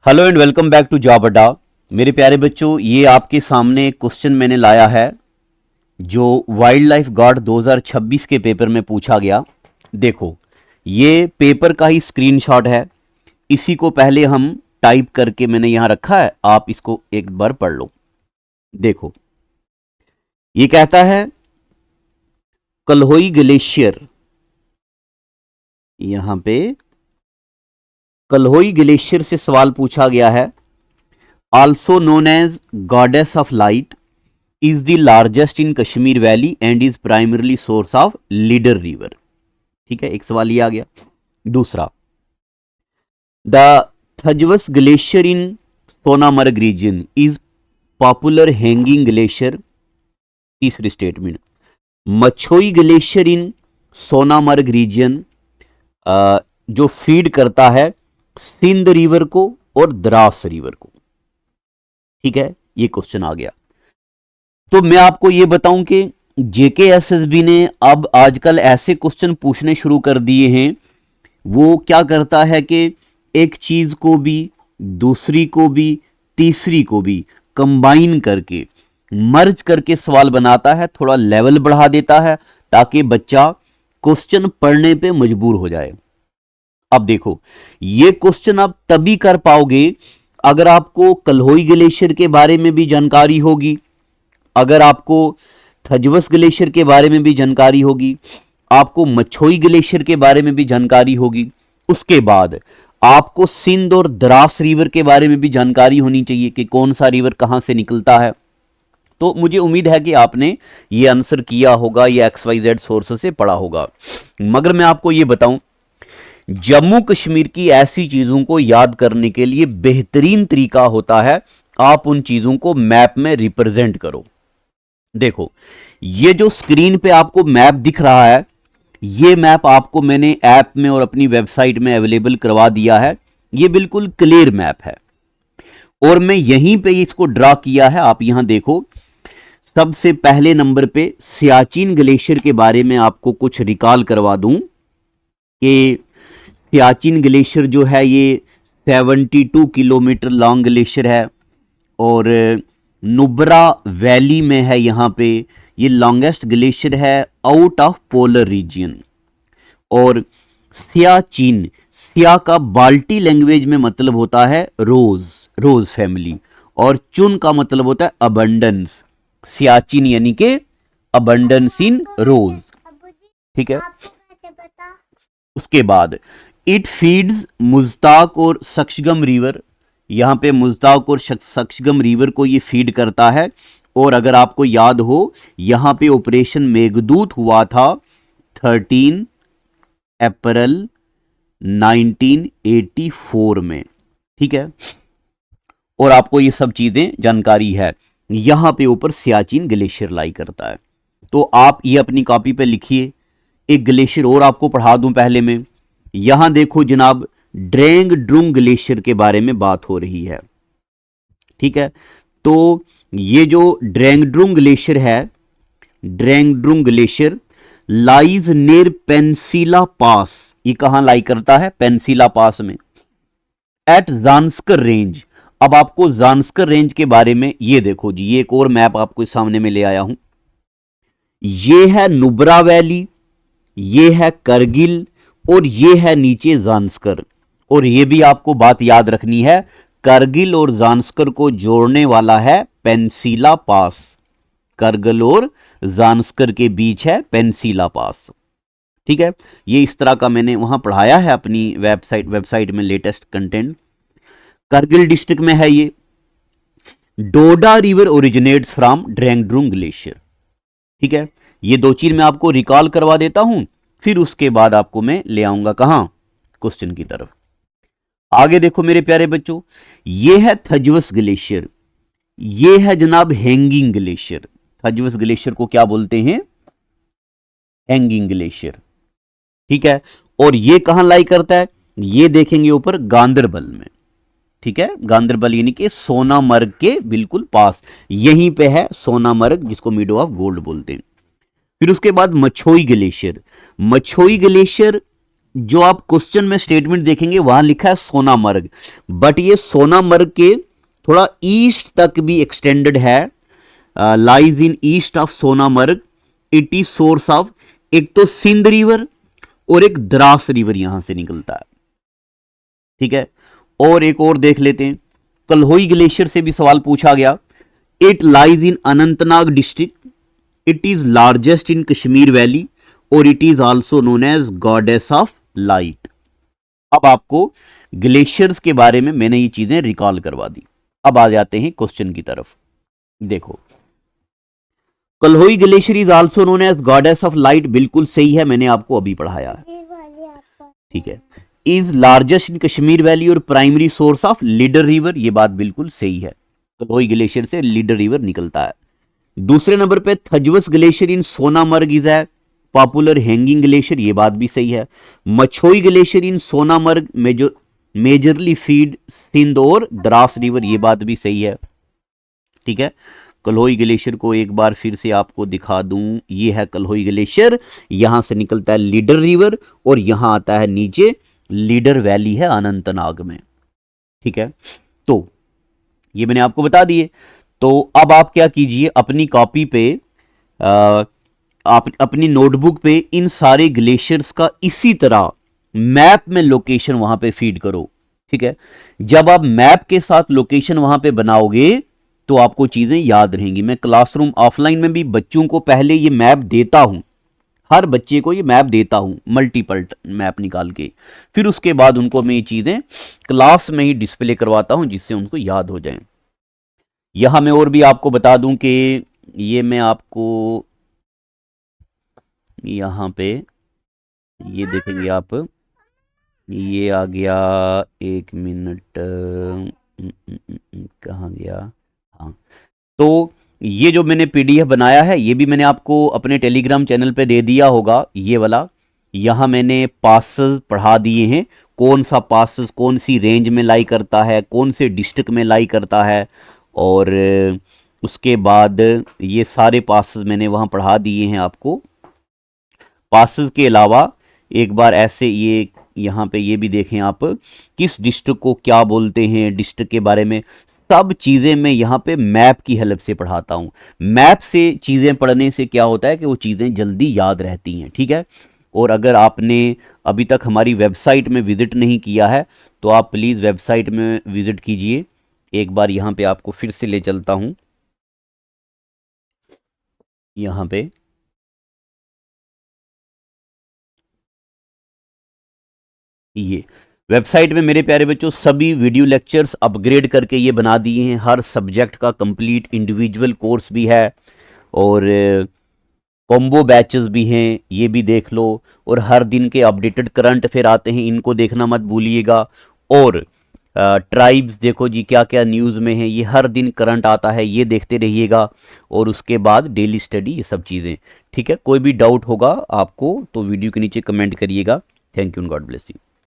Hello and welcome back to job Adda. मेरे प्यारे बच्चों, ये आपके सामने क्वेश्चन मैंने लाया है जो वाइल्ड लाइफ गार्ड 2026 के पेपर में पूछा गया। देखो, ये पेपर का ही स्क्रीनशॉट है। इसी को पहले हम टाइप करके मैंने यहां रखा है, आप इसको एक बार पढ़ लो। देखो, ये कहता है कल्होई ग्लेशियर, यहां पे कल्होई ग्लेशियर से सवाल पूछा गया है। Also known as goddess of light is the largest in Kashmir Valley and is primarily source of Lidder river. ठीक है, एक सवाल ये आ गया। दूसरा, the Thajwas glacier in Sonamarg region is popular hanging glacier. तीसरी statement, Machoi glacier in Sonamarg region जो फीड करता है सिंध रिवर को और द्रास रिवर को। ठीक है, ये क्वेश्चन आ गया। तो मैं आपको यह बताऊं कि जेकेएसएसबी ने अब आजकल ऐसे क्वेश्चन पूछने शुरू कर दिए हैं। वो क्या करता है कि एक चीज को भी, दूसरी को भी, तीसरी को भी कंबाइन करके, मर्ज करके सवाल बनाता है, थोड़ा लेवल बढ़ा देता है ताकि बच्चा क्वेश्चन पढ़ने पे मजबूर हो जाए। अब देखो, ये क्वेश्चन आप तभी कर पाओगे अगर आपको कल्होई ग्लेशियर के बारे में भी जानकारी होगी, अगर आपको थजवस ग्लेशियर के बारे में भी जानकारी होगी, आपको मछोई ग्लेशियर के बारे में भी जानकारी होगी, उसके बाद आपको सिंध और द्रास रिवर के बारे में भी जानकारी होनी चाहिए कि कौन सा रिवर कहां से निकलता है। तो मुझे उम्मीद है कि आपने ये आंसर किया होगा या XYZ सोर्स से पढ़ा होगा। मगर मैं आपको ये बताऊं, जम्मू कश्मीर की ऐसी चीजों को याद करने के लिए बेहतरीन तरीका होता है आप उन चीजों को मैप में रिप्रेजेंट करो। देखो, ये जो स्क्रीन पे आपको मैप दिख रहा है, ये मैप आपको मैंने ऐप में और अपनी वेबसाइट में अवेलेबल करवा दिया है। ये बिल्कुल क्लियर मैप है और मैं यहीं पे इसको ड्रा किया है। आप यहां देखो, सबसे पहले नंबर पे सियाचिन ग्लेशियर के बारे में आपको कुछ रिकॉल करवा दूं कि सियाचिन ग्लेशियर जो है ये 72 किलोमीटर लॉन्ग ग्लेशियर है और नुब्रा वैली में है। यहां पे ये लॉन्गेस्ट ग्लेशियर है आउट ऑफ पोलर रीजन। और सियाचिन, सिया का बाल्टी लैंग्वेज में मतलब होता है रोज, रोज फैमिली, और चुन का मतलब होता है अबंडेंस। सियाचिन यानी कि अबंडेंस इन रोज। ठीक है, उसके बाद इट फीड्स मुज्ताक और सक्शगम रिवर। यहां पे मुज्ताक और सक्शगम रिवर को ये फीड करता है। और अगर आपको याद हो, यहां पे ऑपरेशन मेघदूत हुआ था 13 अप्रैल 1984 में। ठीक है, और आपको ये सब चीजें जानकारी है। यहां पे ऊपर सियाचिन ग्लेशियर लाई करता है। तो आप ये अपनी कॉपी पे लिखिए। एक ग्लेशियर और आपको पढ़ा दूं पहले में। यहां देखो जनाब, ड्रेंग ड्रुंग ग्लेशियर के बारे में बात हो रही है। ठीक है, तो ये जो ड्रेंगड्रुंग ग्लेशियर है, Drangdrung glacier lies near Pensila pass. ये कहां लाई करता है? पेंसिला पास में। At Zanskar range. अब आपको जानस्कर रेंज के बारे में ये देखो जी, ये एक और मैप आपको सामने में ले आया हूं। ये है नुब्रा वैली, ये है करगिल और ये है नीचे जानस्कर। और ये भी आपको बात याद रखनी है, करगिल और जानस्कर को जोड़ने वाला है पेंसिला पास। करगिल और जानस्कर के बीच है पेंसिला पास। ठीक है, ये इस तरह का मैंने वहां पढ़ाया है अपनी वेबसाइट में लेटेस्ट कंटेंट। करगिल डिस्ट्रिक्ट में है ये। डोडा रिवर ओरिजिनेट्स फ्रॉम ड्रेंगड्रुंग ग्लेशियर। ठीक है, ये दो चीज मैं आपको रिकॉल करवा देता हूं, फिर उसके बाद आपको मैं ले आऊंगा कहां? क्वेश्चन की तरफ। आगे देखो मेरे प्यारे बच्चों, ये है थजवस ग्लेशियर, ये है जनाब हैंगिंग ग्लेशियर। थजवस ग्लेशियर को क्या बोलते हैं? Hanging glacier. ठीक है, और ये कहां लाई करता है? ये देखेंगे ऊपर गांदरबल में। ठीक है, गांदरबल यानी कि सोनामर्ग के बिल्कुल पास, यहीं पे है सोनामर्ग, जिसको मीडो ऑफ गोल्ड बोलते हैं। फिर उसके बाद मछोई ग्लेशियर। मछोई ग्लेशियर जो आप क्वेश्चन में स्टेटमेंट देखेंगे वहां लिखा है सोनामर्ग, बट ये सोनामर्ग के थोड़ा ईस्ट तक भी एक्सटेंडेड है, lies in east of Sonamarg. It is source of, एक तो सिंध रिवर और एक द्रास रिवर यहां से निकलता है, ठीक है। और एक और देख लेते हैं, कल्होई ग्लेशियर से भी सवाल पूछा गया। It lies in Anantnag district, it is largest in Kashmir valley और it is also known as goddess of light. अब आपको ग्लेशियर्स के बारे में मैंने ये चीजें रिकॉल करवा दी। अब आ जाते हैं क्वेश्चन की तरफ। देखो, Kolahoi glacier is also known as goddess of light, बिल्कुल सही है, मैंने आपको अभी पढ़ाया है, ठीक है। Is largest in Kashmir valley और primary source of Lidder river, ये बात बिल्कुल सही है, कल्होई ग्लेशियर से लीडर रिवर निकलता है। दूसरे नंबर पे Thajwas glacier in Sonamarg is है पॉपुलर हैंगिंग ग्लेशियर, ये बात भी सही है। Machoi glacier in Sonamarg majorly feed Sindh और द्रास रिवर, ये बात भी सही है, ठीक है। कल्होई ग्लेशियर को एक बार फिर से आपको दिखा दूं, ये है कल्होई ग्लेशियर, यहां से निकलता है लीडर रिवर और यहां आता है नीचे लीडर वैली है अनंतनाग में, ठीक है। तो ये मैंने आपको बता दिए। तो अब आप क्या कीजिए, अपनी कॉपी पे आप अपनी नोटबुक पे इन सारे ग्लेशियर्स का इसी तरह मैप में लोकेशन वहां पे फीड करो, ठीक है। जब आप मैप के साथ लोकेशन वहां पे बनाओगे तो आपको चीजें याद रहेंगी। मैं क्लासरूम ऑफलाइन में भी बच्चों को पहले ये मैप देता हूं, हर बच्चे को ये मैप देता हूं, मल्टीपल मैप निकाल के, फिर उसके बाद उनको मैं ये चीजें क्लास में ही डिस्प्ले करवाता हूं जिससे उनको याद हो जाए। यहां मैं और भी आपको बता दूं कि ये मैं आपको यहां पे ये देखेंगे आप, ये आ गया, एक मिनट, कहाँ गया, हाँ। तो ये जो मैंने पीडीएफ बनाया है ये भी मैंने आपको अपने टेलीग्राम चैनल पे दे दिया होगा, ये वाला। यहाँ मैंने पासेस पढ़ा दिए हैं, कौन सा पासेस कौन सी रेंज में लाई करता है, कौन से डिस्ट्रिक्ट में लाई करता है, और उसके बाद ये सारे पासेस मैंने वहाँ पढ़ा दिए हैं आपको। पासेस के अलावा एक बार ऐसे ये यहाँ पे ये भी देखें आप, किस डिस्ट्रिक्ट को क्या बोलते हैं, डिस्ट्रिक्ट के बारे में सब चीज़ें मैं यहाँ पे मैप की हेल्प से पढ़ाता हूँ। मैप से चीज़ें पढ़ने से क्या होता है कि वो चीज़ें जल्दी याद रहती हैं, ठीक है। और अगर आपने अभी तक हमारी वेबसाइट में विज़िट नहीं किया है तो आप प्लीज़ वेबसाइट में विज़िट कीजिए। एक बार यहाँ पे आपको फिर से ले चलता हूँ, यहाँ पे ये वेबसाइट में मेरे प्यारे बच्चों सभी वीडियो लेक्चर्स अपग्रेड करके ये बना दिए हैं, हर सब्जेक्ट का कंप्लीट इंडिविजुअल कोर्स भी है और कॉम्बो बैचेस भी हैं, ये भी देख लो। और हर दिन के अपडेटेड करंट अफेयर आते हैं, इनको देखना मत भूलिएगा। और ट्राइब्स देखो जी क्या क्या न्यूज़ में है, ये हर दिन करंट आता है, ये देखते रहिएगा। और उसके बाद डेली स्टडी, ये सब चीज़ें, ठीक है। कोई भी डाउट होगा आपको तो वीडियो के नीचे कमेंट करिएगा। Thank you and God bless you.